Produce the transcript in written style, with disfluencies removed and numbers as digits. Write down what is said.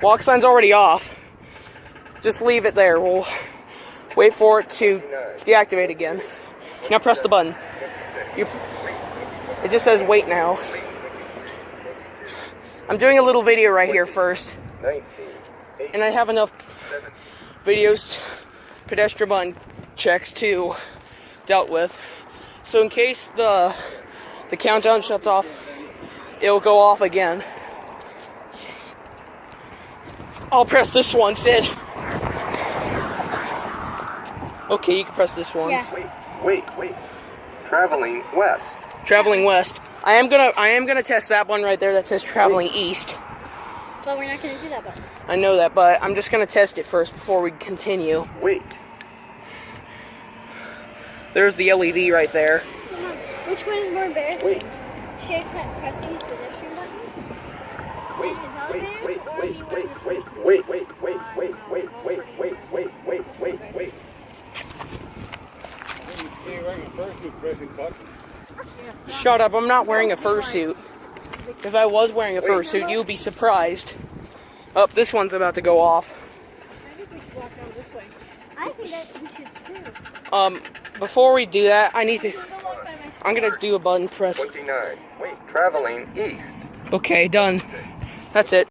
Walk sign's already off. Just leave it there. We'll wait for it to deactivate again. Now press the button. It just says wait now. I'm doing a little video right here first. And I have enough videos, pedestrian button checks to dealt with. So in case the countdown shuts off, it'll go off again. I'll press this one, Sid. Okay, you can press this one. Yeah. Wait. Traveling west. Traveling west. I am gonna test that one right there that says traveling east. But we're not gonna do that, but I know that, but I'm just gonna test it first before we continue. Wait. There's the LED right there. which one is more embarrassing? Should I pressing his pedestrian buttons? And his elevators, or me wearing a fursuit? Wait. Shut up, I'm not wearing a fursuit. If I was wearing a fursuit, you'd be surprised. Oh, this one's about to go off. I think we should walk down this way. I think that we should too. Before we do that, I'm gonna do a button press. 29. Wait. Traveling east. Okay, done. That's it.